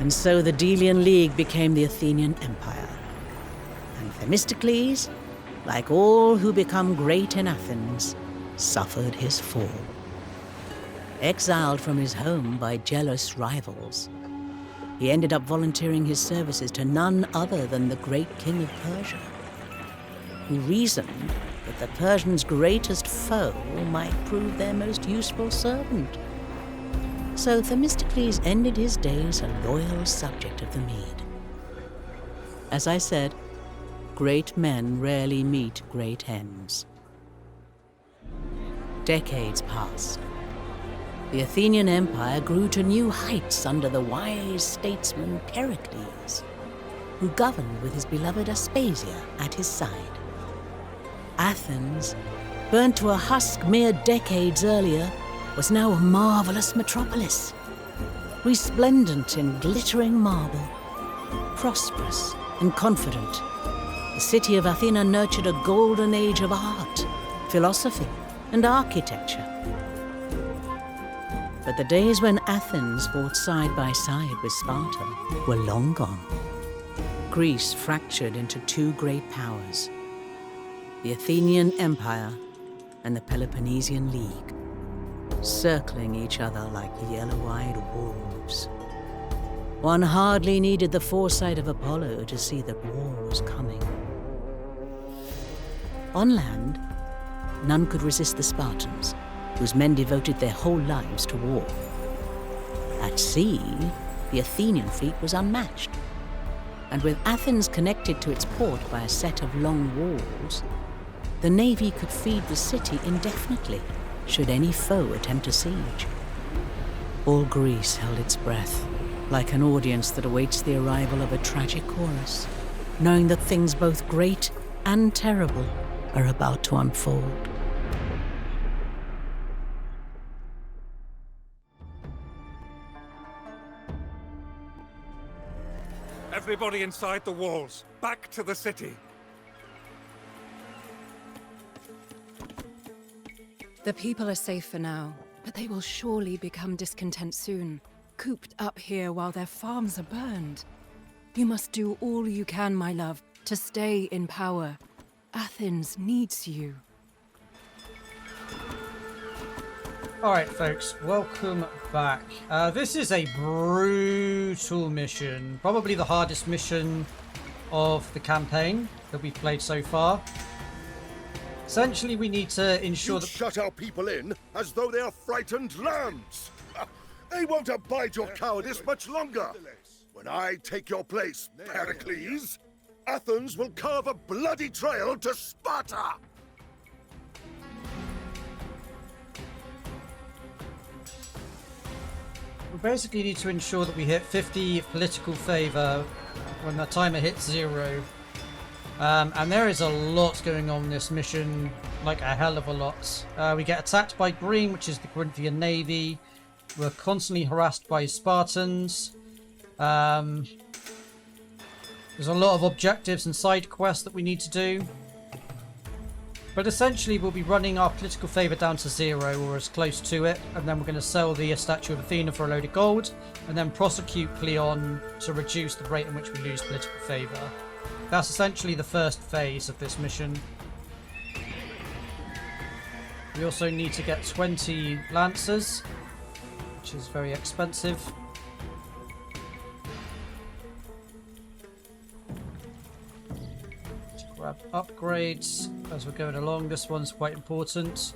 And so the Delian League became the Athenian Empire. And Themistocles, like all who become great in Athens, suffered his fall. Exiled from his home by jealous rivals, he ended up volunteering his services to none other than the great king of Persia, who reasoned that the Persians' greatest foe might prove their most useful servant. So Themistocles ended his days a loyal subject of the Mede. As I said, great men rarely meet great ends. Decades passed. The Athenian Empire grew to new heights under the wise statesman Pericles, who governed with his beloved Aspasia at his side. Athens, burnt to a husk mere decades earlier, was now a marvelous metropolis, resplendent in glittering marble, prosperous and confident. The city of Athena nurtured a golden age of art, philosophy, and architecture. But the days when Athens fought side by side with Sparta were long gone. Greece fractured into two great powers, the Athenian Empire and the Peloponnesian League, circling each other like yellow-eyed wolves. One hardly needed the foresight of Apollo to see that war was coming. On land, none could resist the Spartans, whose men devoted their whole lives to war. At sea, the Athenian fleet was unmatched, and with Athens connected to its port by a set of long walls, the navy could feed the city indefinitely, should any foe attempt a siege. All Greece held its breath, like an audience that awaits the arrival of a tragic chorus, knowing that things both great and terrible are about to unfold. Everybody inside the walls, back to the city. The people are safe for now, but they will surely become discontent soon, cooped up here while their farms are burned. You must do all you can, my love, to stay in power. Athens needs you. Alright folks, welcome back. This is a brutal mission. Probably the hardest mission of the campaign that we've played so far. Essentially, we need to ensure that... shut our people in as though they are frightened lambs. They won't abide your cowardice much longer. When I take your place, Pericles, Athens will carve a bloody trail to Sparta. We basically need to ensure that we hit 50 political favour when the timer hits 0. And there is a lot going on in this mission, like a hell of a lot. We get attacked by Green, which is the Corinthian navy. We're constantly harassed by Spartans. There's a lot of objectives and side quests that we need to do. But essentially we'll be running our political favour down to 0 or as close to it, and then we're going to sell the statue of Athena for a load of gold, and then prosecute Cleon to reduce the rate in which we lose political favour. That's essentially the first phase of this mission. We also need to get 20 lancers, which is very expensive. To grab upgrades as we're going along, this one's quite important.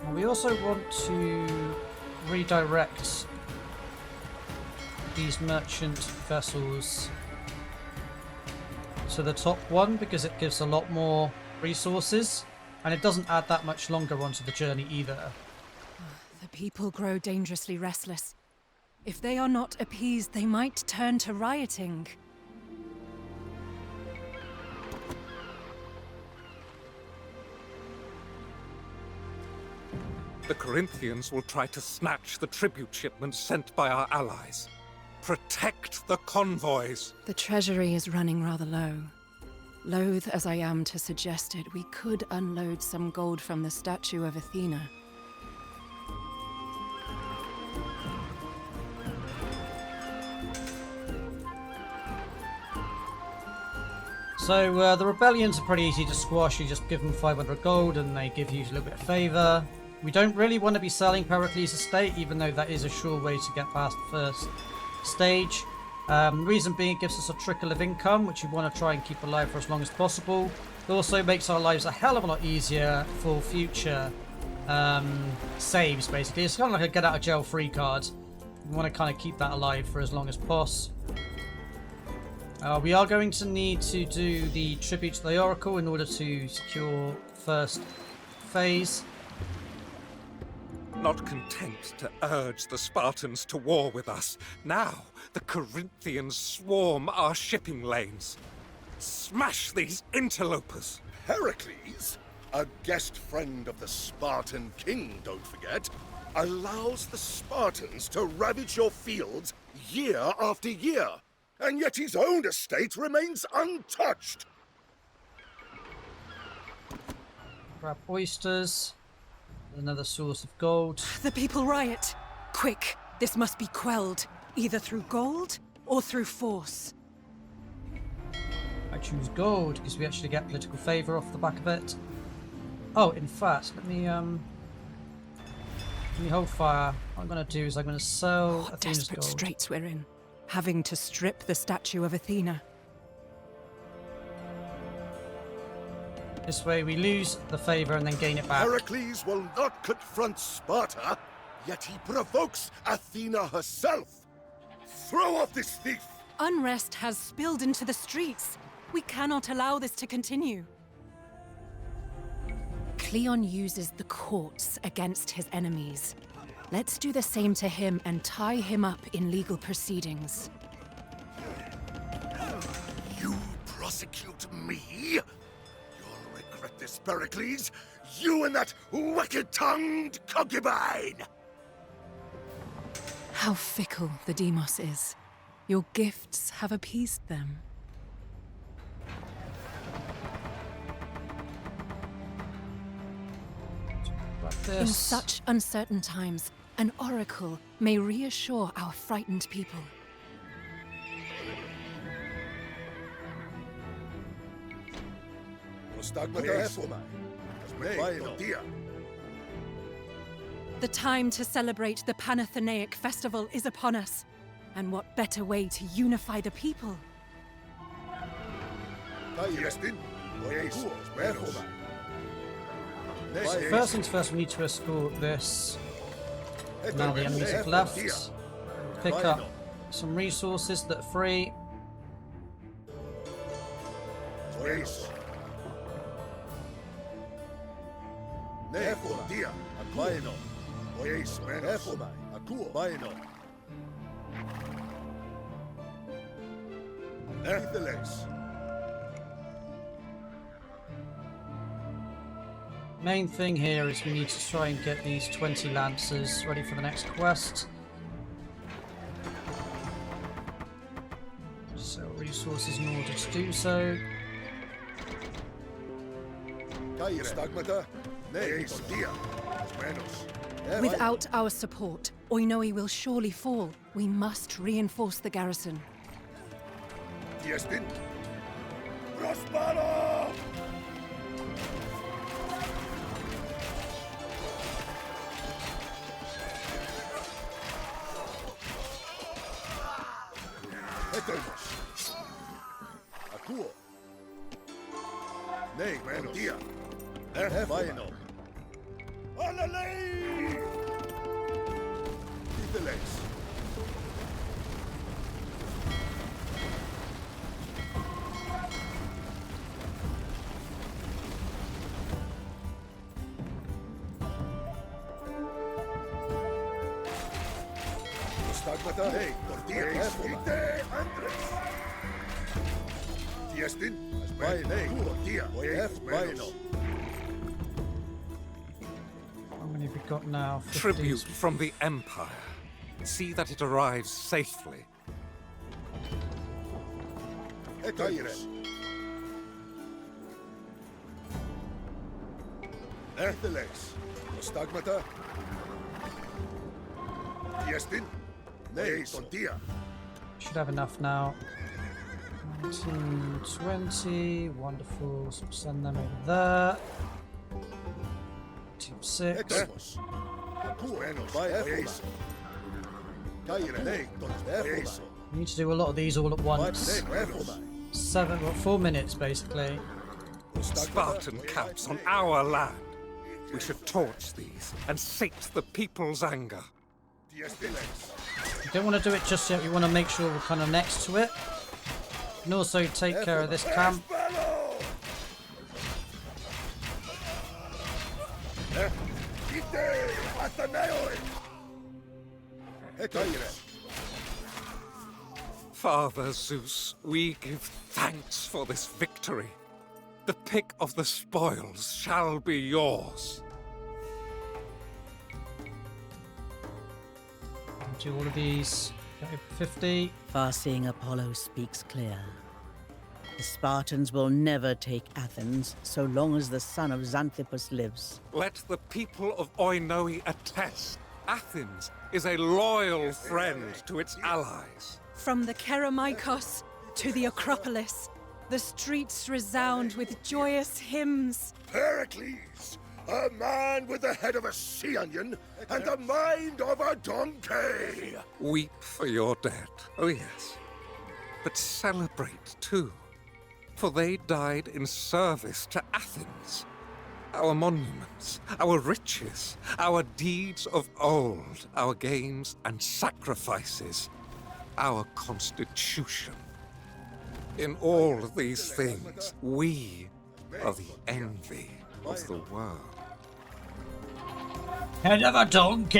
And we also want to redirect these merchant vessels to the top one because it gives a lot more resources and it doesn't add that much longer onto the journey either. The people grow dangerously restless. If they are not appeased, they might turn to rioting. The Corinthians will try to snatch the tribute shipments sent by our allies. Protect the convoys. The treasury is running rather low. Loath as I am to suggest it, we could unload some gold from the statue of Athena. So the rebellions are pretty easy to squash. You just give them 500 gold and they give you a little bit of favour. We don't really want to be selling Pericles' estate, even though that is a sure way to get past the first stage. Reason being, it gives us a trickle of income, which we want to try and keep alive for as long as possible. It also makes our lives a hell of a lot easier for future saves, basically. It's kind of like a get out of jail free card. We want to kind of keep that alive for as long as possible. We are going to need to do the tribute to the Oracle in order to secure first phase. Not content to urge the Spartans to war with us, now the Corinthians swarm our shipping lanes. Smash these interlopers! Heracles, a guest friend of the Spartan king, don't forget, allows the Spartans to ravage your fields year after year, and yet his own estate remains untouched. Grab oysters. Another source of gold. The people riot. Quick, this must be quelled, either through gold or through force. I choose gold because we actually get political favour off the back of it. Oh, in fact, let me hold fire. What I'm going to do is I'm going to sell What Athena's desperate gold. straits we're in. Having to strip the statue of Athena. This way we lose the favour and then gain it back. Heracles will not confront Sparta, yet he provokes Athena herself. Throw off this thief! Unrest has spilled into the streets. We cannot allow this to continue. Cleon uses the courts against his enemies. Let's do the same to him and tie him up in legal proceedings. You prosecute me? You'll regret this, Pericles. You and that wicked-tongued concubine! How fickle the Demos is. Your gifts have appeased them. Like In this. such uncertain times, an oracle may reassure our frightened people. The time to celebrate the Panathenaic festival is upon us. And what better way to unify the people? First things first, we need to escort this. Now the enemies have left. Pick up some resources that are free. Main thing here is we need to try and get these 20 lancers ready for the next quest. Sell resources in order to do so. Without our support, Oinoi will surely fall. We must reinforce the garrison. Prospero! Akuo. Nei, dia. Vaino. Alalei! Titeles. Stagmata. Hey, tortilla. Ite, Andres. Tiestin. Vaino. Tortilla. Vaino. How many have we got now? 50. Tribute from the Empire. See that it arrives safely. Etaires. Erteles. Stagmata. Tiestin. Nei, tortilla. Should have enough now. 1920. Wonderful. So send them over there. Team 6. We need to do a lot of these all at once. 4 minutes basically. Spartan camps on our land. We should torch these and sate the people's anger. You don't want to do it just yet, you want to make sure we're kind of next to it. And also take care of this camp. Father Zeus, we give thanks for this victory. The pick of the spoils shall be yours. Do all of these. Okay, 50. Far-seeing Apollo speaks clear. The Spartans will never take Athens so long as the son of Xanthippus lives. Let the people of Oinoe attest. Athens is a loyal friend to its allies. From the Kerameikos to the Acropolis, the streets resound with joyous hymns. Pericles, a man with the head of a sea onion and the mind of a donkey. Weep for your dead, oh yes. But celebrate too, for they died in service to Athens. Our monuments, our riches, our deeds of old, our games and sacrifices, our constitution. In all these things, we are the envy of the world. Head of a donkey!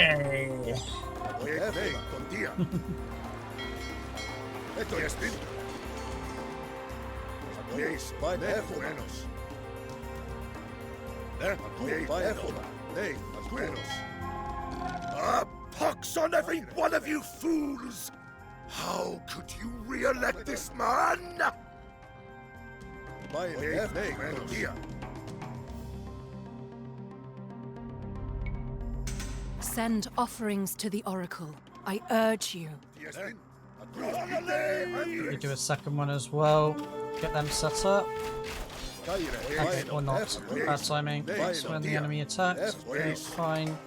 Pox on every one of you fools! How could you re-elect this man? Send offerings to the Oracle. I urge you. We do a second one as well. Get them set up. Okay, or not. Bad timing. That's when the enemy attacks. Okay, fine.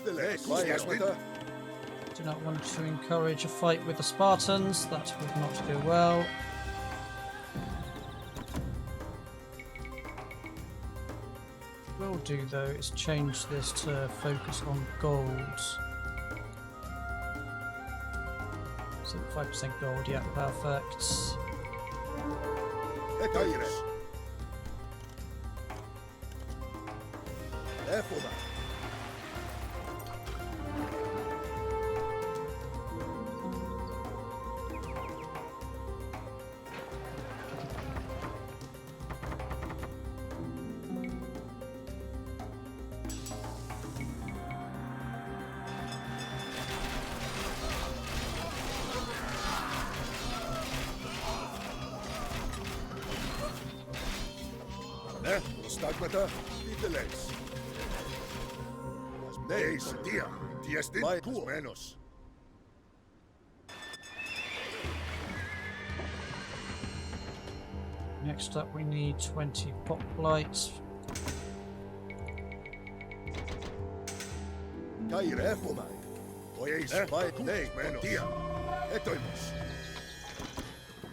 Do not want to encourage a fight with the Spartans. That would not go well. What we'll do though is change this to focus on gold. 5% gold, yeah, perfect. Stagmata, Piteles. Neis, dia, diestin, menos. Next up, we need 20 pop lights. Kaire efomai. Oeis, vai, nei, menos. Dia, etoimos.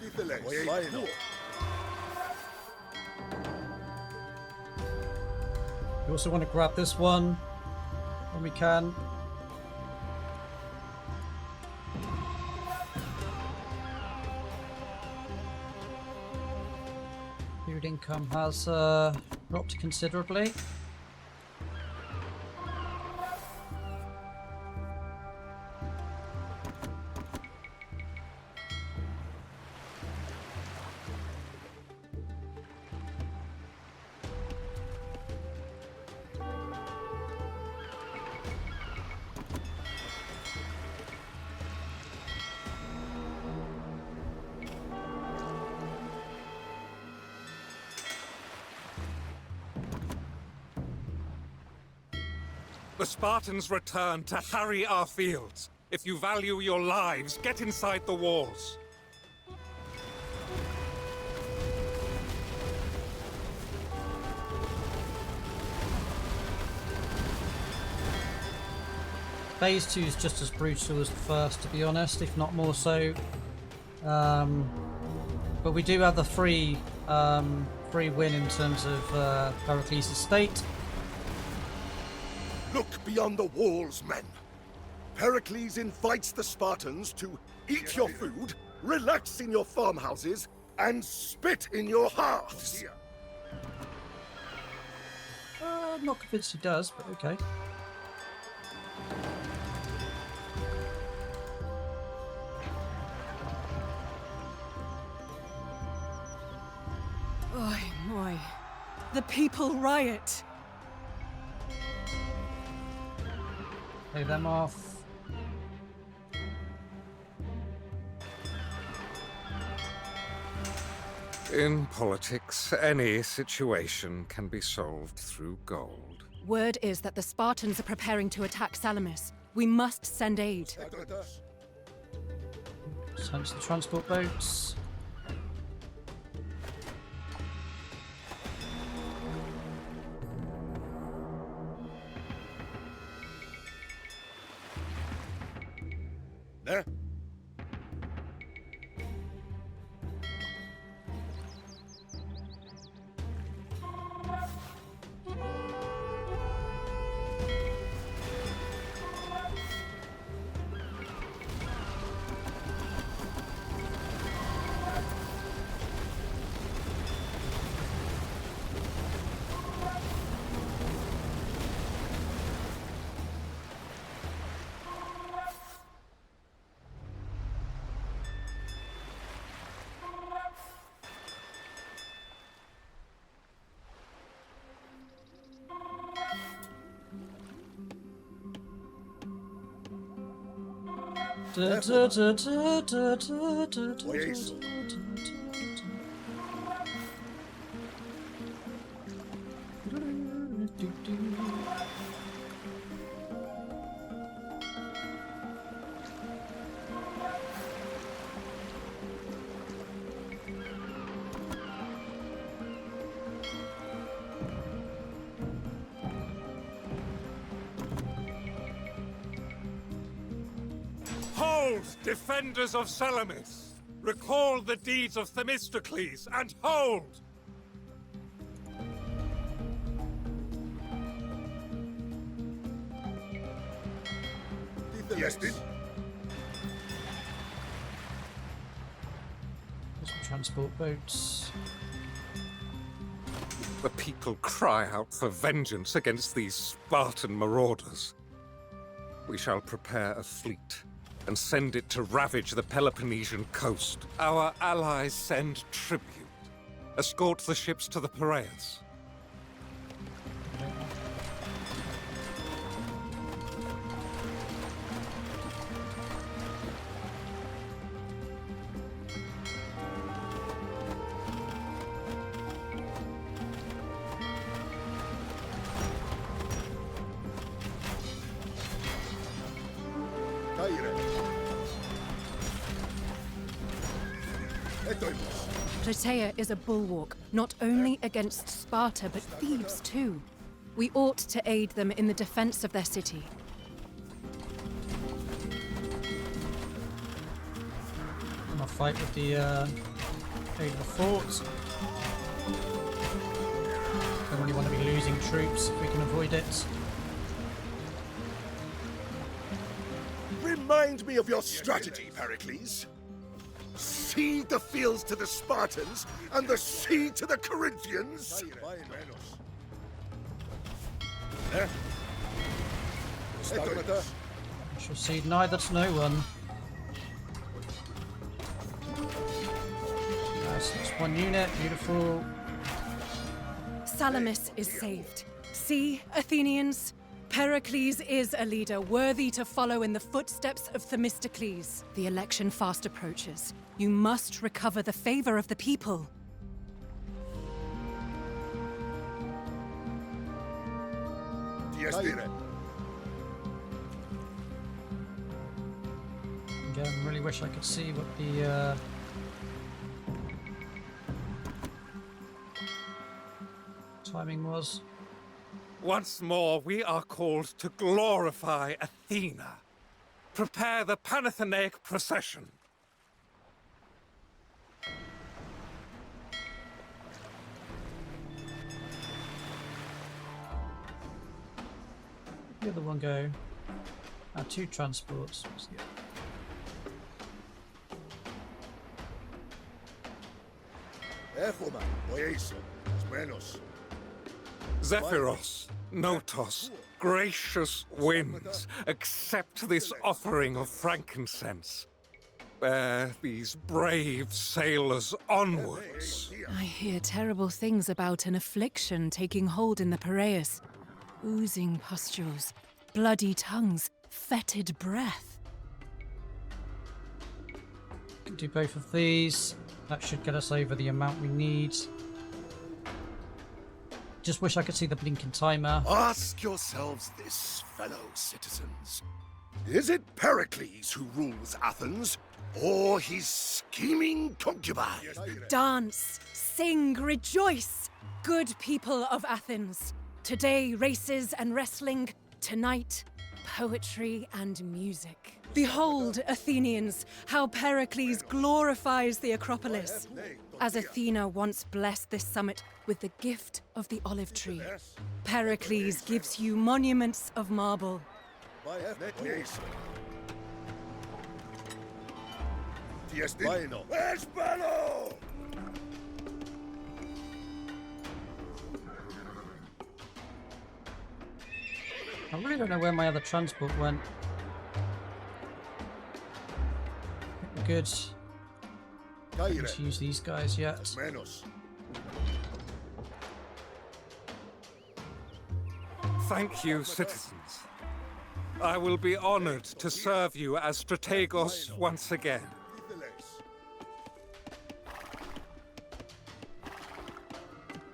Piteles, vaino. We also want to grab this one when we can. Food income has dropped considerably. The Spartans return to harry our fields. If you value your lives, get inside the walls. Phase 2 is just as brutal as the first, to be honest, if not more so. But we do have the free win in terms of Pericles' estate. Look beyond the walls, men. Pericles invites the Spartans to eat your food, relax in your farmhouses, and spit in your hearths. I'm not convinced he does, but okay. Oi, moi. The people riot. Pay them off. In politics, any situation can be solved through gold. Word is that the Spartans are preparing to attack Salamis. We must send aid. Send the transport boats. There. Hold, defenders of Salamis! Recall the deeds of Themistocles, and hold! Yes, did. Some transport boats. The people cry out for vengeance against these Spartan marauders. We shall prepare a fleet and send it to ravage the Peloponnesian coast. Our allies send tribute. Escort the ships to the Piraeus. Plataea is a bulwark, not only against Sparta, but Thebes too. We ought to aid them in the defense of their city. I'm gonna fight with the aid of the fort. Don't really want to be losing troops if we can avoid it. Remind me of your strategy, Pericles. Cede the fields to the Spartans and the sea to the Corinthians. There. I shall cede neither to no one. Nice, that's one unit, beautiful. Salamis is saved. See, Athenians? Pericles is a leader worthy to follow in the footsteps of Themistocles. The election fast approaches. You must recover the favor of the people. Again, really wish I could see what the timing was. Once more, we are called to glorify Athena. Prepare the Panathenaic procession. Where'd the other one go? 2 transports. What's the other? Έχουμε, βοηθήσω, Menos. Zephyros, Notos, gracious winds, accept this offering of frankincense. Bear these brave sailors onwards. I hear terrible things about an affliction taking hold in the Piraeus. Oozing pustules, bloody tongues, fetid breath. Can do both of these. That should get us over the amount we need. Just wish I could see the blinking timer. Ask yourselves this, fellow citizens. Is it Pericles who rules Athens, or his scheming concubine? Dance, sing, rejoice, good people of Athens. Today, races and wrestling. Tonight, poetry and music. Behold, Athenians, how Pericles glorifies the Acropolis. As Athena once blessed this summit with the gift of the olive tree, Pericles gives you monuments of marble. I really don't know where my other transport went. We're good. I need to use these guys yet. Thank you, citizens. I will be honored to serve you as strategos once again.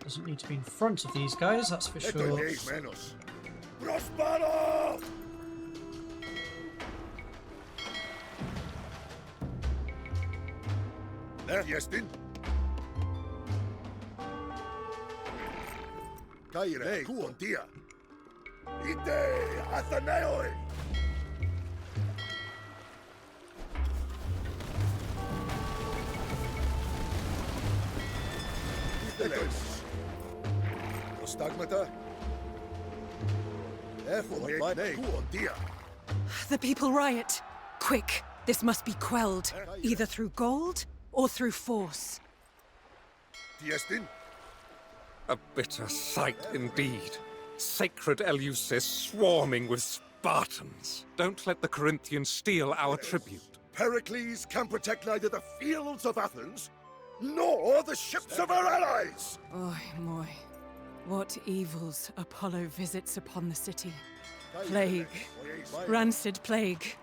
Doesn't need to be in front of these guys, that's for sure. Prospero! Jestin? Kaire, kuontia. Ite, Athenaoi! Iteles. Prostagmata? The people riot. Quick, this must be quelled, either through gold or through force. Diestin? A bitter sight indeed. Sacred Eleusis swarming with Spartans. Don't let the Corinthians steal our tribute. Pericles can protect neither the fields of Athens, nor the ships of our allies! Oy moy. What evils Apollo visits upon the city. Plague. Rancid plague.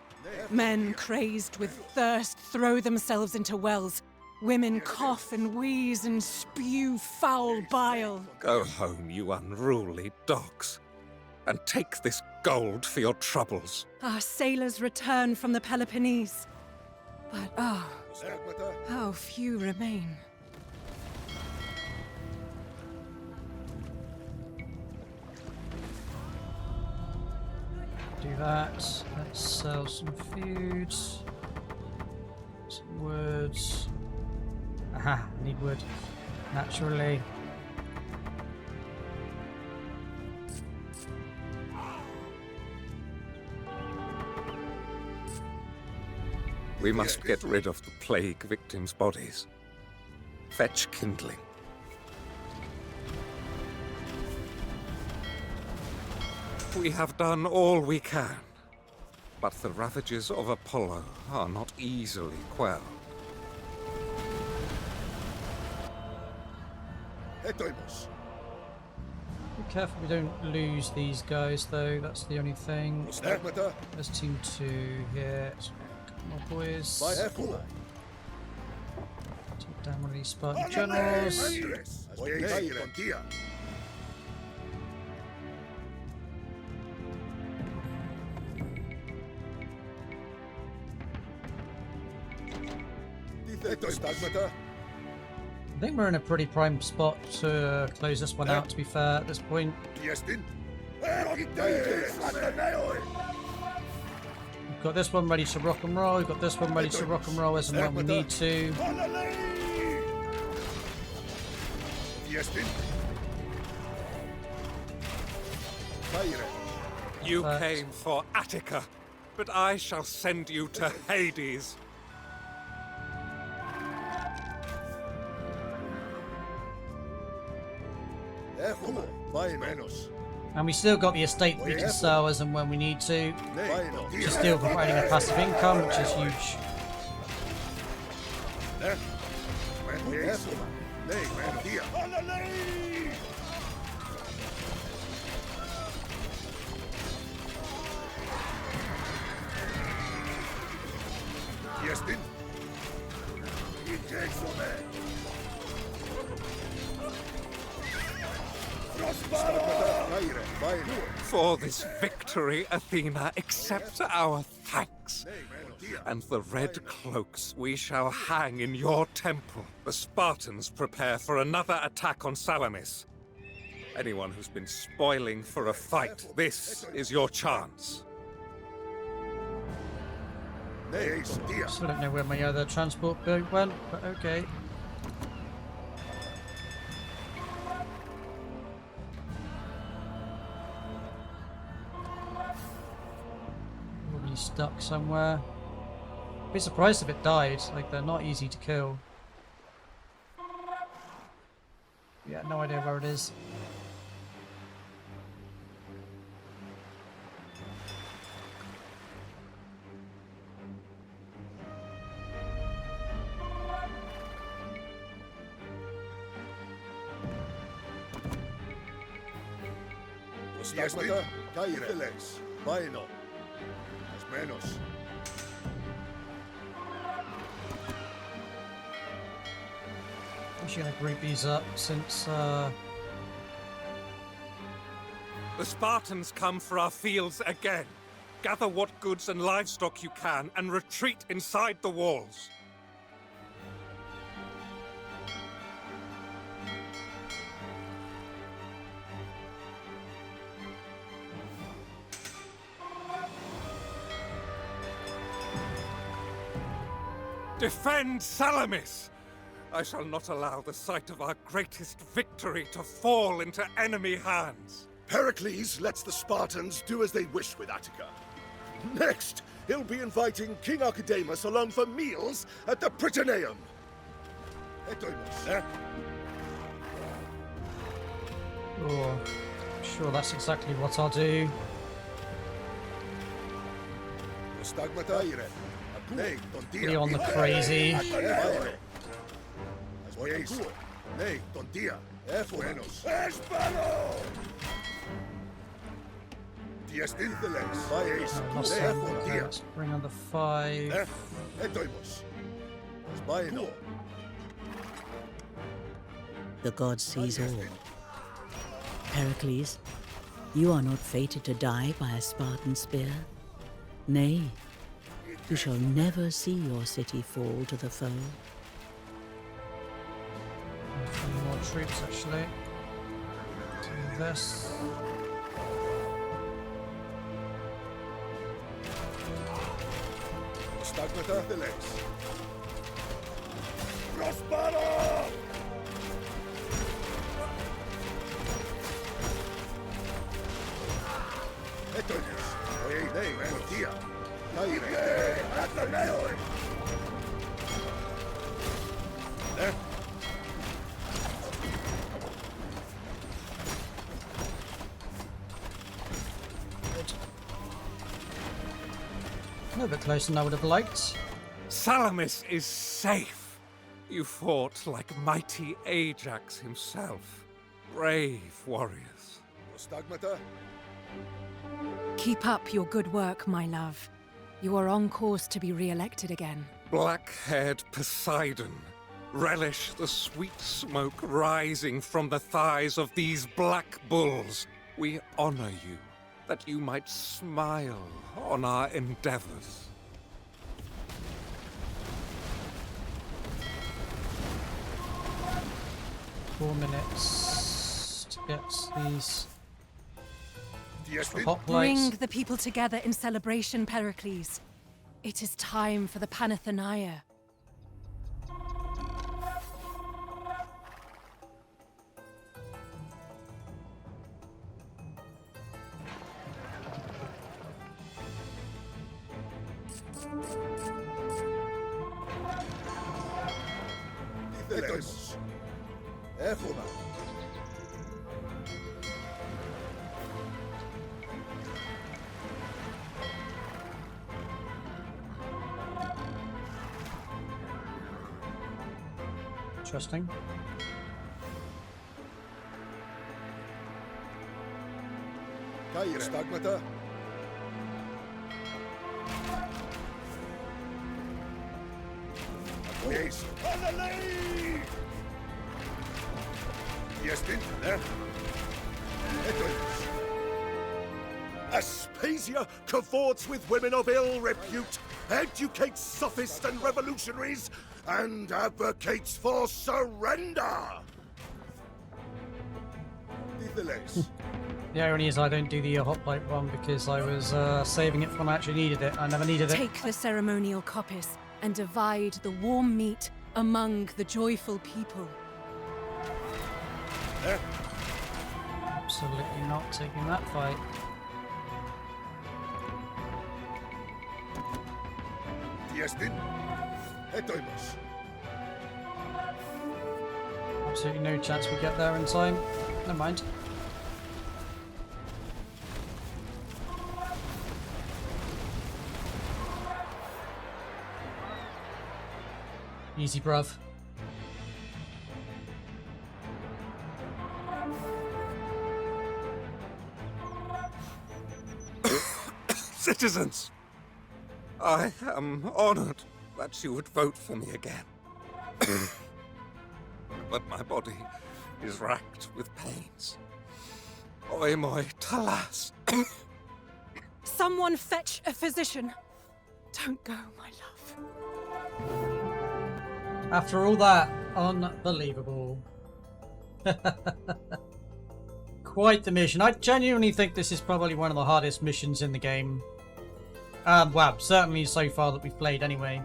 Men crazed with thirst throw themselves into wells. Women cough and wheeze and spew foul bile. Go home, you unruly dogs, and take this gold for your troubles. Our sailors return from the Peloponnese. But how few remain. Do that. Let's sell some food. Some wood. Aha, need wood. Naturally. We must get rid of the plague victims' bodies. Fetch kindling. We have done all we can, but the ravages of Apollo are not easily quelled. Be careful we don't lose these guys though, that's the only thing. There's team 2 here. Come on boys. Take down one of these Spartan generals. Stigmata. I think we're in a pretty prime spot to close this one out, to be fair, at this point. Diestin. We've got this one ready to rock and roll, we've got this one ready to rock and roll as and when we need to. Diestin. You came for Attica, but I shall send you to Hades. And we still got the estate that we can sell as and when we need to, which is still providing a passive income, which is huge. Diestin. For this victory, Athena, accept our thanks. And the red cloaks we shall hang in your temple. The Spartans prepare for another attack on Salamis. Anyone who's been spoiling for a fight, this is your chance. Still don't know where my other transport boat went, but okay. Probably stuck somewhere. Be surprised if it died, like they're not easy to kill. Yeah, no idea where it is. Stigmata. Kaireles. Vaino. As menos. I'm just gonna group these up since The Spartans come for our fields again. Gather what goods and livestock you can and retreat inside the walls. Defend Salamis! I shall not allow the sight of our greatest victory to fall into enemy hands. Pericles lets the Spartans do as they wish with Attica. Next, he'll be inviting King Archidamus along for meals at the Prytaneum. oh, I'm sure that's exactly what I'll do. Be on the crazy. Let's bring on the 5. The god sees all. Pericles, you are not fated to die by a Spartan spear. Nay, you shall never see your city fall to the foe. A few more troops, actually. Do this. A little bit closer than I would have liked. Salamis is safe. You fought like mighty Ajax himself. Brave warriors. Keep up your good work, my love. You are on course to be re-elected again. Black-haired Poseidon, relish the sweet smoke rising from the thighs of these black bulls. We honor you, that you might smile on our endeavors. 4 minutes to get these Yes, hoplites. Bring the people together in celebration, Pericles. It is time for the Panathenaia. Δίδελες. Έχουμε. Interesting. Κάγερ στάγματα. Yes. Yes, then. Aspasia cavorts with women of ill repute, educates sophists and revolutionaries, and advocates for surrender. The irony is I don't do the hoplite one because I was saving it for when I actually needed it. I never needed it. Take the ceremonial coppice and divide the warm meat among the joyful people. Absolutely not taking that fight. Διαστήν, έτοιμος. Absolutely no chance we get there in time. Never mind. Easy, bruv. Citizens, I am honored that you would vote for me again. But my body is racked with pains. Oi moi talas. Someone fetch a physician. Don't go, my love. After all that, unbelievable. Quite the mission. I genuinely think this is probably one of the hardest missions in the game. Well, certainly so far that we've played anyway.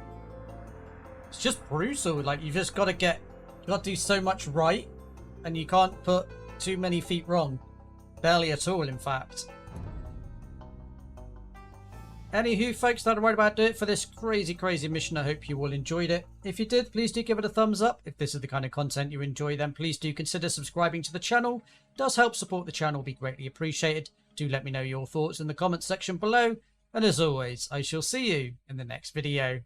It's just brutal. Like, you've just got to do so much right, and you can't put too many feet wrong. Barely at all, in fact. Anywho, folks, that'll right about do it for this crazy mission. I hope you all enjoyed it. If you did, please do give it a thumbs up. If this is the kind of content you enjoy, then please do consider subscribing to the channel. It does help support the channel, be greatly appreciated. Do let me know your thoughts in the comments section below. And as always, I shall see you in the next video.